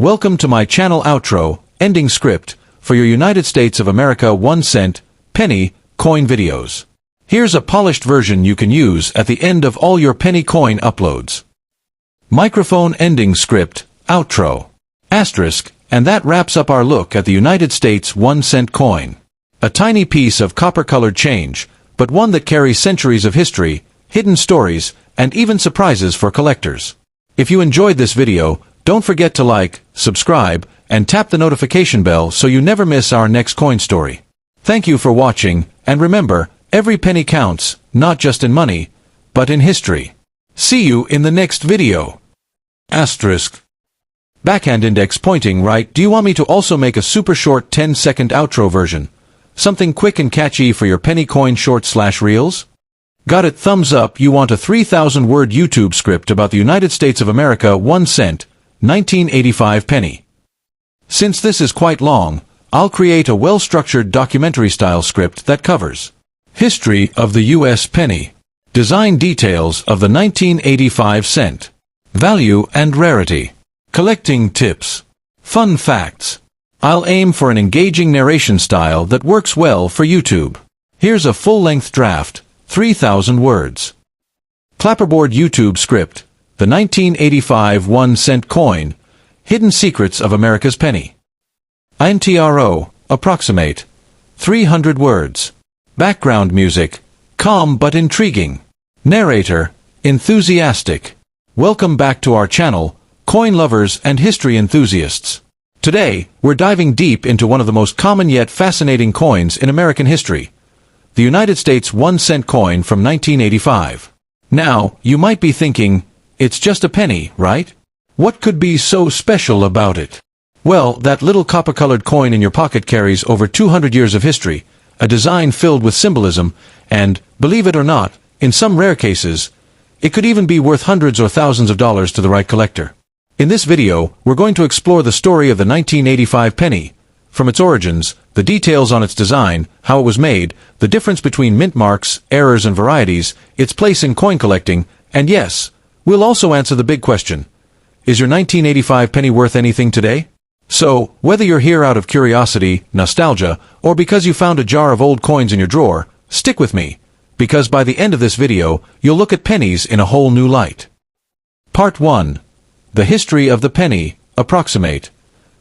Welcome to my channel outro, ending script, for your United States of America 1 cent, penny, coin videos. Here's a polished version you can use at the end of all your penny coin uploads. Microphone ending script, outro. Asterisk, and that wraps up our look at the United States 1 cent coin. A tiny piece of copper-colored change, but one that carries centuries of history, hidden stories, and even surprises for collectors. If you enjoyed this video, don't forget to like, subscribe, and tap the notification bell so you never miss our next coin story. Thank you for watching, and remember, every penny counts, not just in money, but in history. See you in the next video. Asterisk. Backhand index pointing right. Do you want me to also make a super short 10-second outro version? Something quick and catchy for your penny coin short/reels? Got it? Thumbs up. You want a 3,000-word YouTube script about the United States of America 1 cent, 1985 penny. Since this is quite long, I'll create a well-structured documentary-style script that covers history of the U.S. penny, design details of the 1985 cent, value and rarity, collecting tips, fun facts. I'll aim for an engaging narration style that works well for YouTube. Here's a full-length draft, 3,000 words. Clapperboard YouTube script, the 1985 1 cent coin, hidden secrets of America's penny. Intro, approximate, 300 words. Background music, calm but intriguing. Narrator, enthusiastic. Welcome back to our channel, coin lovers and history enthusiasts. Today, we're diving deep into one of the most common yet fascinating coins in American history, the United States 1 cent coin from 1985. Now, you might be thinking, it's just a penny, right? What could be so special about it? Well, that little copper-colored coin in your pocket carries over 200 years of history, a design filled with symbolism, and, believe it or not, in some rare cases, it could even be worth hundreds or thousands of dollars to the right collector. In this video, we're going to explore the story of the 1985 penny, from its origins, the details on its design, how it was made, the difference between mint marks, errors and varieties, its place in coin collecting, and yes, we'll also answer the big question. Is your 1985 penny worth anything today? So, whether you're here out of curiosity, nostalgia, or because you found a jar of old coins in your drawer, stick with me, because by the end of this video, you'll look at pennies in a whole new light. Part 1. The history of the penny, approximate.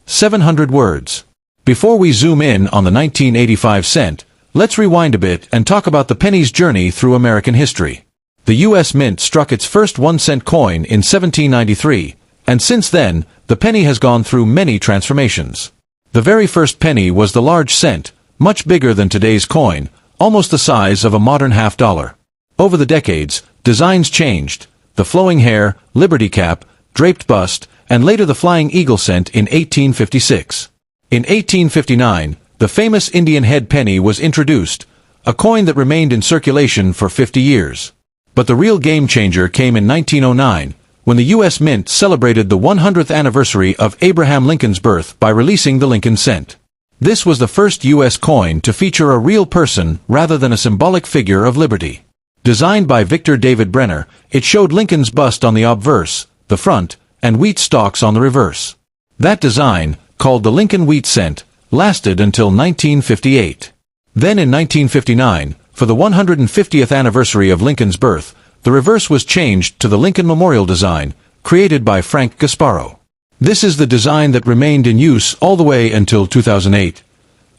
700 words. Before we zoom in on the 1985 cent, let's rewind a bit and talk about the penny's journey through American history. The U.S. Mint struck its first 1 cent coin in 1793, and since then, the penny has gone through many transformations. The very first penny was the large cent, much bigger than today's coin, almost the size of a modern half-dollar. Over the decades, designs changed. The flowing hair, Liberty cap, draped bust, and later the flying eagle cent in 1856. In 1859, the famous Indian head penny was introduced, a coin that remained in circulation for 50 years. But the real game-changer came in 1909, when the U.S. Mint celebrated the 100th anniversary of Abraham Lincoln's birth by releasing the Lincoln cent. This was the first U.S. coin to feature a real person rather than a symbolic figure of liberty. Designed by Victor David Brenner, it showed Lincoln's bust on the obverse, the front, and wheat stalks on the reverse. That design, called the Lincoln wheat cent, lasted until 1958. Then in 1959, for the 150th anniversary of Lincoln's birth, the reverse was changed to the Lincoln Memorial design, created by Frank Gasparo. This is the design that remained in use all the way until 2008.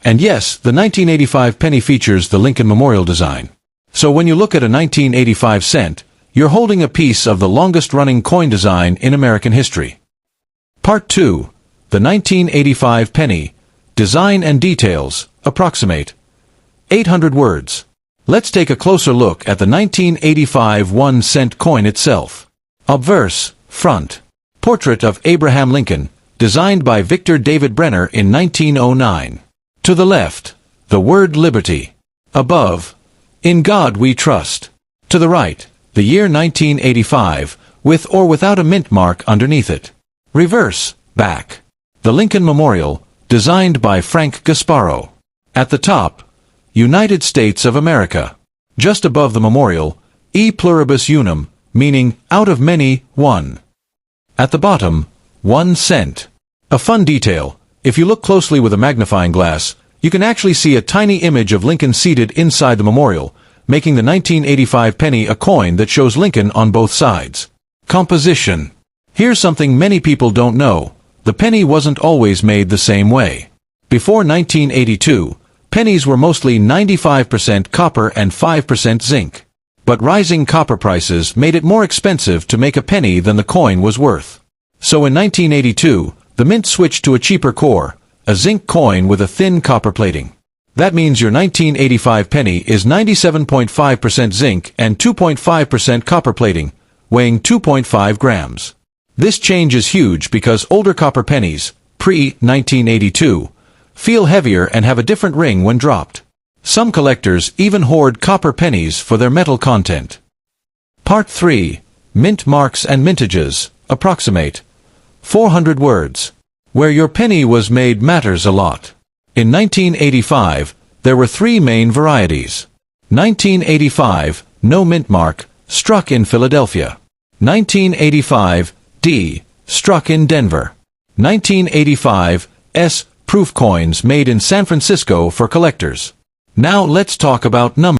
And yes, the 1985 penny features the Lincoln Memorial design. So when you look at a 1985 cent, you're holding a piece of the longest-running coin design in American history. Part 2. The 1985 penny, design and details, approximate. 800 words. Let's take a closer look at the 1985 1 cent coin itself. Obverse, front. Portrait of Abraham Lincoln, designed by Victor David Brenner in 1909. To the left, the word liberty. Above, in God we trust. To the right, the year 1985, with or without a mint mark underneath it. Reverse, back. The Lincoln Memorial, designed by Frank Gasparo. At the top, United States of America. Just above the memorial, E pluribus unum, meaning out of many, one. At the bottom, 1 cent. A fun detail: if you look closely with a magnifying glass, you can actually see a tiny image of Lincoln seated inside the memorial, making the 1985 penny a coin that shows Lincoln on both sides. Composition. Here's something many people don't know: the penny wasn't always made the same way. Before 1982, pennies were mostly 95% copper and 5% zinc. But rising copper prices made it more expensive to make a penny than the coin was worth. So in 1982, the mint switched to a cheaper core, a zinc coin with a thin copper plating. That means your 1985 penny is 97.5% zinc and 2.5% copper plating, weighing 2.5 grams. This change is huge because older copper pennies, pre-1982, feel heavier and have a different ring when dropped. Some collectors even hoard copper pennies for their metal content. Part 3. Mint marks and mintages. Approximate. 400 words. Where your penny was made matters a lot. In 1985, there were 3 main varieties. 1985, no mint mark, struck in Philadelphia. 1985, D, struck in Denver. 1985, S, proof coins made in San Francisco for collectors. Now let's talk about numbers.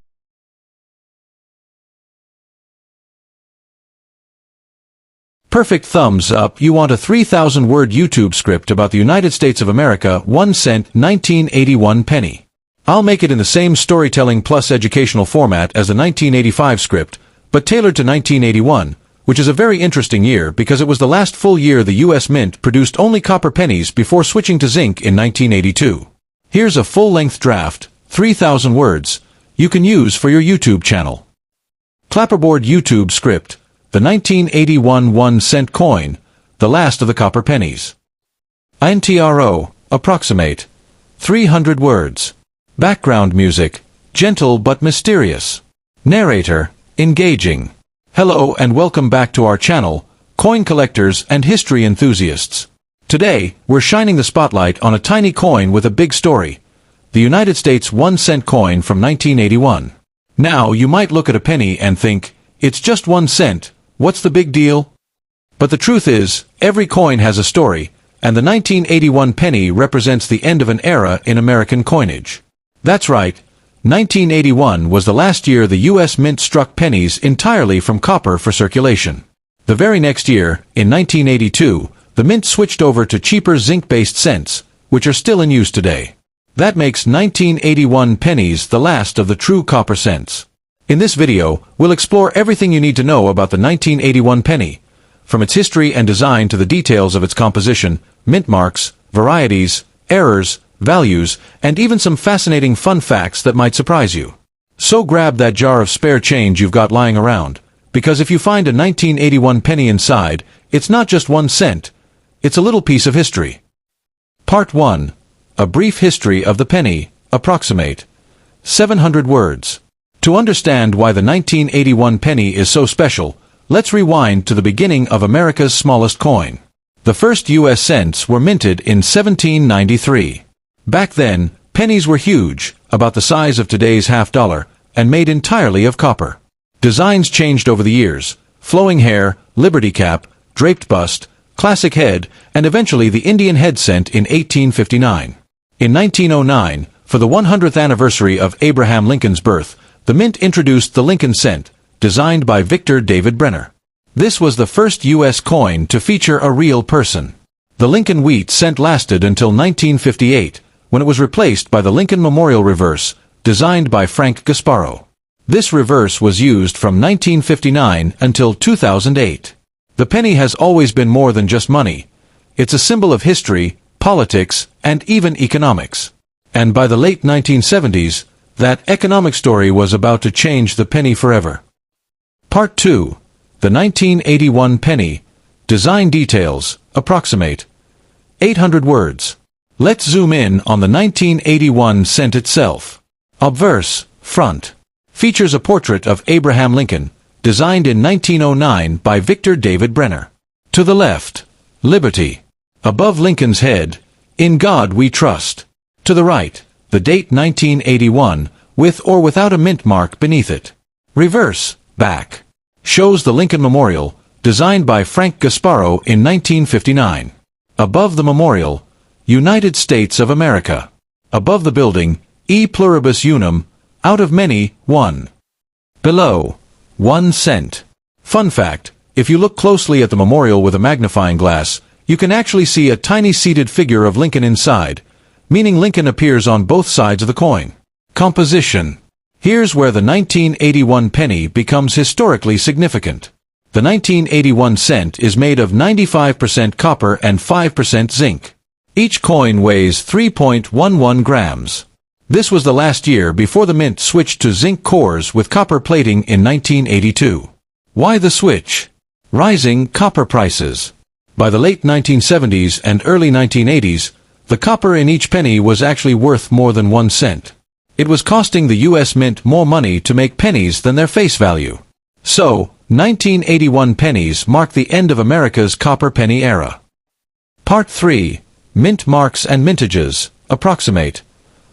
Perfect thumbs up. You want a 3,000-word YouTube script about the United States of America 1 cent 1981 penny. I'll make it in the same storytelling plus educational format as the 1985 script, but tailored to 1981, which is a very interesting year because it was the last full year the U.S. Mint produced only copper pennies before switching to zinc in 1982. Here's a full-length draft, 3,000 words, you can use for your YouTube channel. Clapperboard YouTube script, the 1981 1-cent coin, the last of the copper pennies. Intro, approximate, 300 words. Background music, gentle but mysterious. Narrator, engaging. Hello and welcome back to our channel, coin collectors and history enthusiasts. Today, we're shining the spotlight on a tiny coin with a big story. The United States 1-cent coin from 1981. Now, you might look at a penny and think, it's just 1 cent, what's the big deal? But the truth is, every coin has a story, and the 1981 penny represents the end of an era in American coinage. That's right, 1981 was the last year the U.S. Mint struck pennies entirely from copper for circulation. The very next year, in 1982, the Mint switched over to cheaper zinc-based cents, which are still in use today. That makes 1981 pennies the last of the true copper cents. In this video, we'll explore everything you need to know about the 1981 penny, from its history and design to the details of its composition, mint marks, varieties, errors, values, and even some fascinating fun facts that might surprise you. So grab that jar of spare change you've got lying around, because if you find a 1981 penny inside, it's not just 1 cent, it's a little piece of history. Part 1. A brief history of the penny, approximate. 700 words. To understand why the 1981 penny is so special, let's rewind to the beginning of America's smallest coin. The first U.S. cents were minted in 1793. Back then, pennies were huge, about the size of today's half-dollar, and made entirely of copper. Designs changed over the years: flowing hair, liberty cap, draped bust, classic head, and eventually the Indian head cent in 1859. In 1909, for the 100th anniversary of Abraham Lincoln's birth, the Mint introduced the Lincoln cent, designed by Victor David Brenner. This was the first U.S. coin to feature a real person. The Lincoln wheat cent lasted until 1958, when it was replaced by the Lincoln Memorial reverse, designed by Frank Gasparo. This reverse was used from 1959 until 2008. The penny has always been more than just money. It's a symbol of history, politics, and even economics. And by the late 1970s, that economic story was about to change the penny forever. Part 2. The 1981 penny. Design details, approximate. 800 words. Let's zoom in on the 1981 cent itself. Obverse, front. Features a portrait of Abraham Lincoln, designed in 1909 by Victor David Brenner. To the left, Liberty. Above Lincoln's head, In God We Trust. To the right, the date 1981, with or without a mint mark beneath it. Reverse, back. Shows the Lincoln Memorial, designed by Frank Gasparo in 1959. Above the memorial, United States of America. Above the building, E pluribus unum, out of many, one. Below, 1 cent. Fun fact, if you look closely at the memorial with a magnifying glass, you can actually see a tiny seated figure of Lincoln inside, meaning Lincoln appears on both sides of the coin. Composition. Here's where the 1981 penny becomes historically significant. The 1981 cent is made of 95% copper and 5% zinc. Each coin weighs 3.11 grams. This was the last year before the mint switched to zinc cores with copper plating in 1982. Why the switch? Rising copper prices. By the late 1970s and early 1980s, the copper in each penny was actually worth more than 1 cent. It was costing the U.S. Mint more money to make pennies than their face value. So, 1981 pennies marked the end of America's copper penny era. Part 3. Mint marks and mintages. Approximate.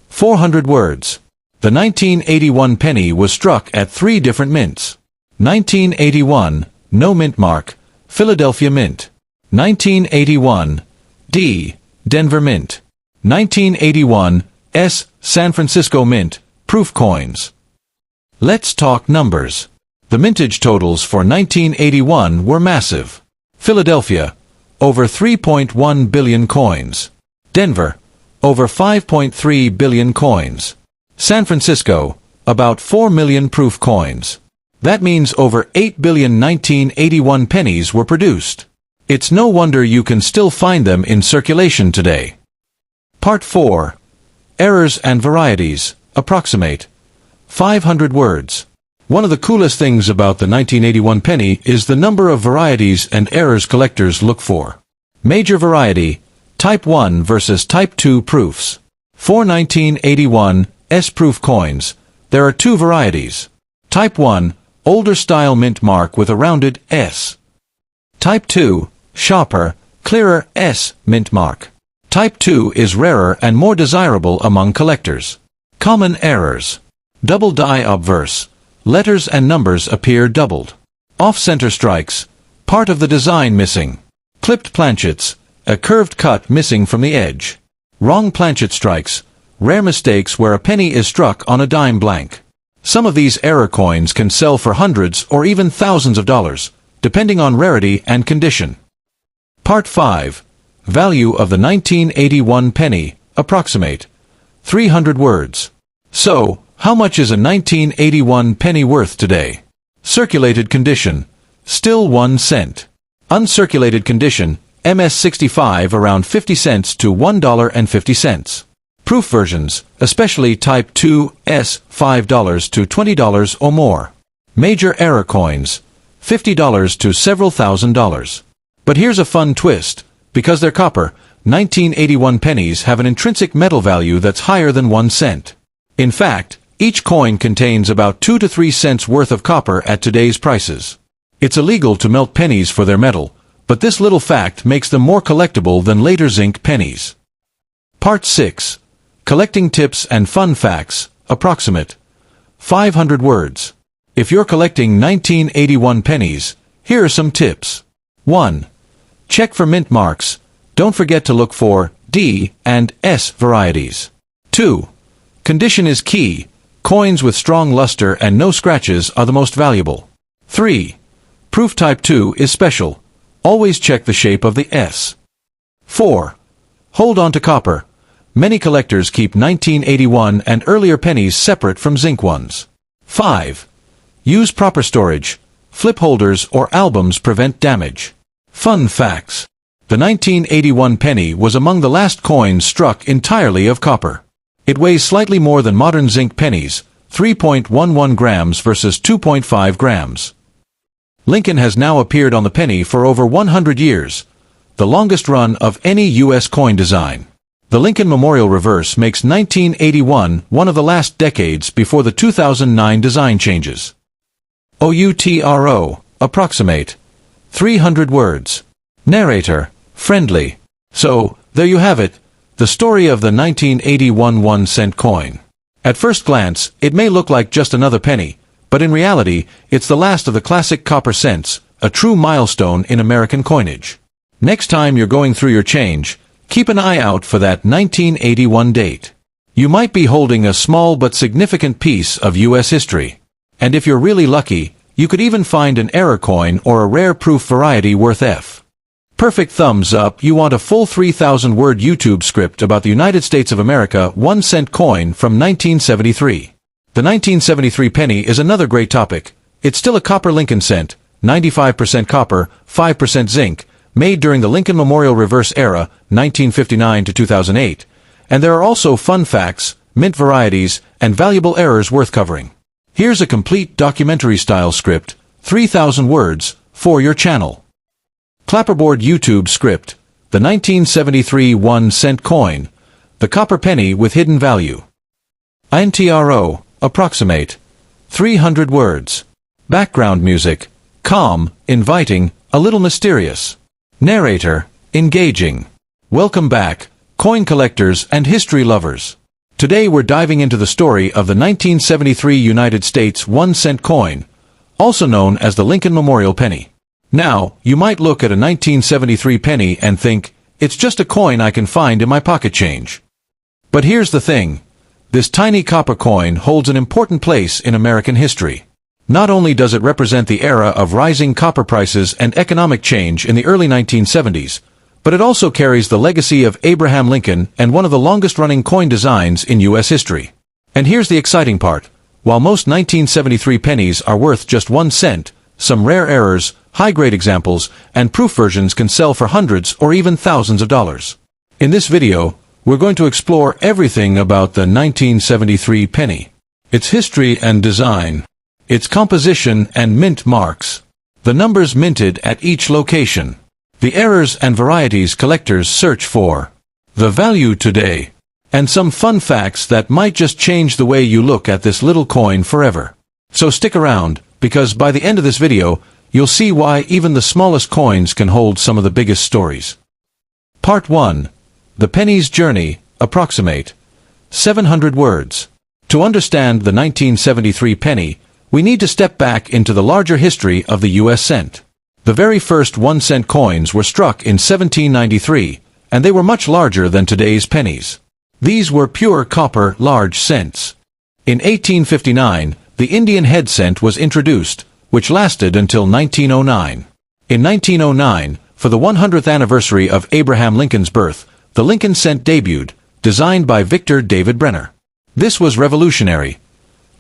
400 words. The 1981 penny was struck at 3 different mints. 1981, no mint mark, Philadelphia Mint. 1981, D, Denver Mint. 1981, S, San Francisco Mint, proof coins. Let's talk numbers. The mintage totals for 1981 were massive. Philadelphia, over 3.1 billion coins. Denver, over 5.3 billion coins. San Francisco, about 4 million proof coins. That means over 8 billion 1981 pennies were produced. It's no wonder you can still find them in circulation today. Part 4. Errors and varieties. Approximate. 500 words. One of the coolest things about the 1981 penny is the number of varieties and errors collectors look for. Major variety, Type 1 versus Type 2 proofs. For 1981 S-proof coins, there are 2 varieties. Type 1, older style mint mark with a rounded S. Type 2, sharper, clearer S mint mark. Type 2 is rarer and more desirable among collectors. Common errors. Double die obverse. Letters and numbers appear doubled. Off-center strikes. Part of the design missing. Clipped planchets. A curved cut missing from the edge. Wrong planchet strikes. Rare mistakes where a penny is struck on a dime blank. Some of these error coins can sell for hundreds or even thousands of dollars, depending on rarity and condition. Part 5. Value of the 1981 penny. Approximate. 300 words. So, how much is a 1981 penny worth today? Circulated condition. Still 1 cent. Uncirculated condition. MS65 around 50 cents to $1.50. Proof versions, especially Type 2 S, $5 to $20 or more. Major error coins, $50 to several $1,000s. But here's a fun twist. Because they're copper, 1981 pennies have an intrinsic metal value that's higher than 1 cent. In fact, each coin contains about 2 to 3 cents worth of copper at today's prices. It's illegal to melt pennies for their metal, but this little fact makes them more collectible than later zinc pennies. Part 6. Collecting tips and fun facts. Approximate. 500 words. If you're collecting 1981 pennies, here are some tips. 1. Check for mint marks. Don't forget to look for D and S varieties. 2. Condition is key. Coins with strong luster and no scratches are the most valuable. 3. Proof Type 2 is special. Always check the shape of the S. 4. Hold on to copper. Many collectors keep 1981 and earlier pennies separate from zinc ones. 5. Use proper storage. Flip holders or albums prevent damage. Fun facts. The 1981 penny was among the last coins struck entirely of copper. It weighs slightly more than modern zinc pennies, 3.11 grams versus 2.5 grams. Lincoln has now appeared on the penny for over 100 years, the longest run of any U.S. coin design. The Lincoln Memorial Reverse makes 1981 one of the last decades before the 2009 design changes. OUTRO, approximate. 300 words. Narrator, friendly. So, there you have it, the story of the 1981 1-cent coin. At first glance, it may look like just another penny, but in reality, it's the last of the classic copper cents, a true milestone in American coinage. Next time you're going through your change, keep an eye out for that 1981 date. You might be holding a small but significant piece of U.S. history. And if you're really lucky, you could even find an error coin or a rare proof variety worth F. Perfect thumbs up. You want a full 3,000-word YouTube script about the United States of America 1-cent coin from 1973. The 1973 penny is another great topic. It's still a copper Lincoln cent, 95% copper, 5% zinc, made during the Lincoln Memorial Reverse era, 1959 to 2008. And there are also fun facts, mint varieties, and valuable errors worth covering. Here's a complete documentary-style script, 3,000 words, for your channel. Clapperboard YouTube script, the 1973 1-cent coin, the copper penny with hidden value. INTRO, approximate, 300 words. Background music, calm, inviting, a little mysterious. Narrator, engaging. Welcome back, coin collectors and history lovers. Today we're diving into the story of the 1973 United States 1-cent coin, also known as the Lincoln Memorial penny. Now, you might look at a 1973 penny and think, it's just a coin I can find in my pocket change. But here's the thing. This tiny copper coin holds an important place in American history. Not only does it represent the era of rising copper prices and economic change in the early 1970s, but it also carries the legacy of Abraham Lincoln and one of the longest-running coin designs in U.S. history. And here's the exciting part. While most 1973 pennies are worth just 1 cent, some rare errors, high-grade examples, and proof versions can sell for hundreds or even thousands of dollars. In this video, we're going to explore everything about the 1973 penny. Its history and design. Its composition and mint marks. The numbers minted at each location. The errors and varieties collectors search for. The value today. And some fun facts that might just change the way you look at this little coin forever. So stick around, because by the end of this video, you'll see why even the smallest coins can hold some of the biggest stories. Part 1. The penny's journey, approximate. 700 words. To understand the 1973 penny, we need to step back into the larger history of the U.S. cent. The very first 1-cent coins were struck in 1793, and they were much larger than today's pennies. These were pure copper large cents. In 1859, the Indian head cent was introduced, which lasted until 1909. In 1909, for the 100th anniversary of Abraham Lincoln's birth, the Lincoln cent debuted, designed by Victor David Brenner. This was revolutionary.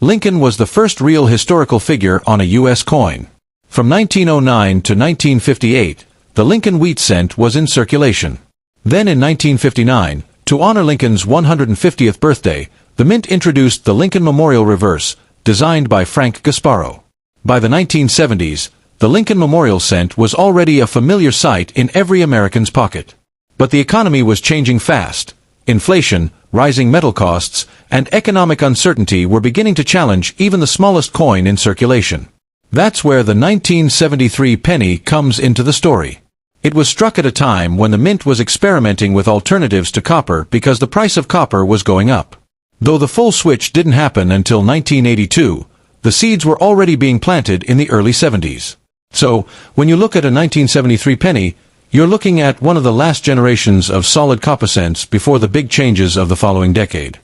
Lincoln was the first real historical figure on a U.S. coin. From 1909 to 1958, the Lincoln wheat cent was in circulation. Then in 1959, to honor Lincoln's 150th birthday, the mint introduced the Lincoln Memorial Reverse, designed by Frank Gasparo. By the 1970s, the Lincoln Memorial cent was already a familiar sight in every American's pocket. But the economy was changing fast. Inflation, rising metal costs, and economic uncertainty were beginning to challenge even the smallest coin in circulation. That's where the 1973 penny comes into the story. It was struck at a time when the mint was experimenting with alternatives to copper because the price of copper was going up. Though the full switch didn't happen until 1982, the seeds were already being planted in the early 70s. So, when you look at a 1973 penny, you're looking at one of the last generations of solid copper cents before the big changes of the following decade.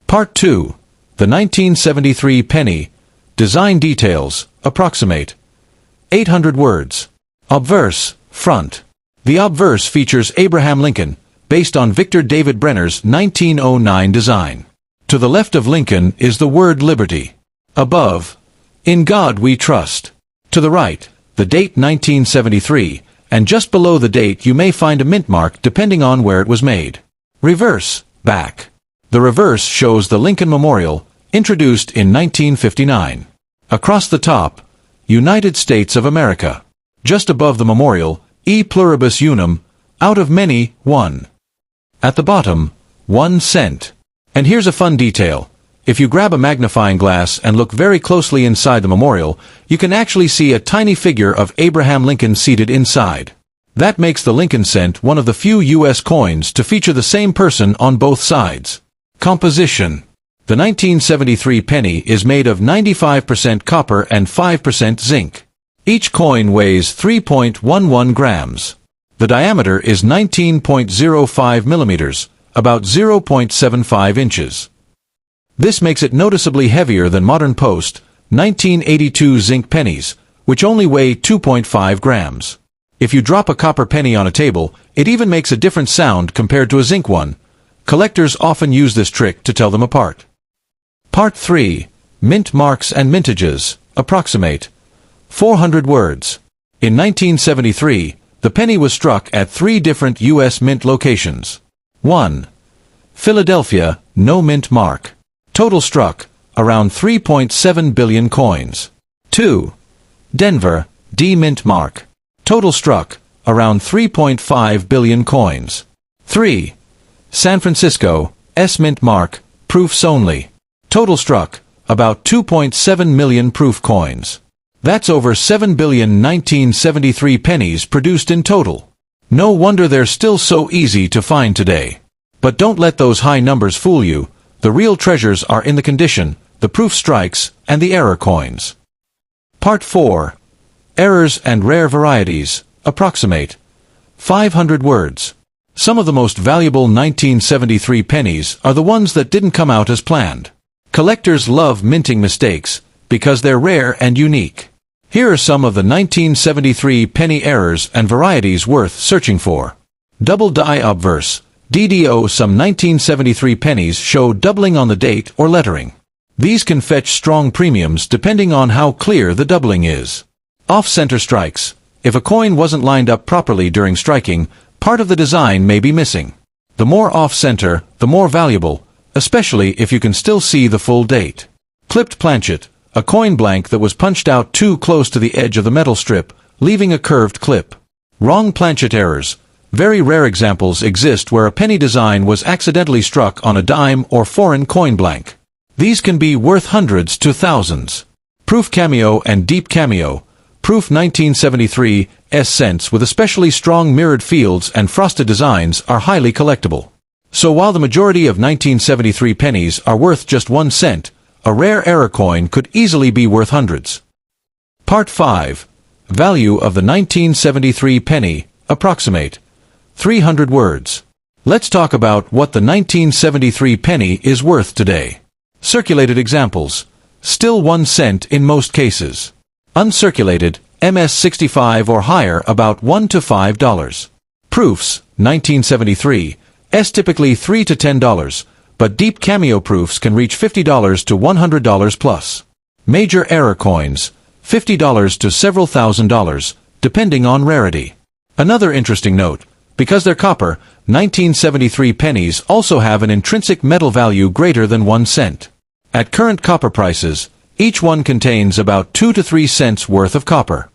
Part 2. The 1973 penny. Design details, approximate. 800 words. Obverse, front. The obverse features Abraham Lincoln, based on Victor David Brenner's 1909 design. To the left of Lincoln is the word liberty. Above, in God we trust. To the right, the date 1973, and just below the date you may find a mint mark depending on where it was made. Reverse, back. The reverse shows the Lincoln Memorial, introduced in 1959. Across the top, United States of America. Just above the memorial, E pluribus unum, out of many, one. At the bottom, 1 cent. And here's a fun detail. If you grab a magnifying glass and look very closely inside the memorial, you can actually see a tiny figure of Abraham Lincoln seated inside. That makes the Lincoln cent one of the few U.S. coins to feature the same person on both sides. Composition. The 1973 penny is made of 95% copper and 5% zinc. Each coin weighs 3.11 grams. The diameter is 19.05 millimeters, about 0.75 inches. This makes it noticeably heavier than modern post, 1982 zinc pennies, which only weigh 2.5 grams. If you drop a copper penny on a table, it even makes a different sound compared to a zinc one. Collectors often use this trick to tell them apart. Part 3. Mint marks and mintages. Approximate. 400 words. In 1973, the penny was struck at 3 different U.S. mint locations. 1. Philadelphia, no mint mark. Total struck, around 3.7 billion coins. 2. Denver, D mint mark. Total struck, around 3.5 billion coins. 3. San Francisco, S mint mark, proofs only. Total struck, about 2.7 million proof coins. That's over 7 billion 1973 pennies produced in total. No wonder they're still so easy to find today. But don't let those high numbers fool you. The real treasures are in the condition, the proof strikes, and the error coins. Part 4. Errors and rare varieties. Approximate. 500 words. Some of the most valuable 1973 pennies are the ones that didn't come out as planned. Collectors love minting mistakes because they're rare and unique. Here are some of the 1973 penny errors and varieties worth searching for. Double die obverse. DDO. Some 1973 pennies show doubling on the date or lettering. These can fetch strong premiums depending on how clear the doubling is. Off-center strikes. If a coin wasn't lined up properly during striking, part of the design may be missing. The more off-center, the more valuable, especially if you can still see the full date. Clipped planchet. A coin blank that was punched out too close to the edge of the metal strip, leaving a curved clip. Wrong planchet errors. Very rare examples exist where a penny design was accidentally struck on a dime or foreign coin blank. These can be worth hundreds to thousands. Proof cameo and deep cameo. Proof 1973 cents with especially strong mirrored fields and frosted designs are highly collectible. So while the majority of 1973 pennies are worth just 1 cent, a rare error coin could easily be worth hundreds. Part 5. Value of the 1973 penny. Approximate. 300 words. Let's talk about what the 1973 penny is worth today. Circulated examples. Still 1 cent in most cases. Uncirculated, MS-65 or higher, about $1 to $5. Proofs, 1973, typically $3 to $10, but deep cameo proofs can reach $50 to $100 plus. Major error coins, $50 to several $1,000s, depending on rarity. Another interesting note, because they're copper, 1973 pennies also have an intrinsic metal value greater than 1 cent. At current copper prices, each one contains about 2 to 3 cents worth of copper.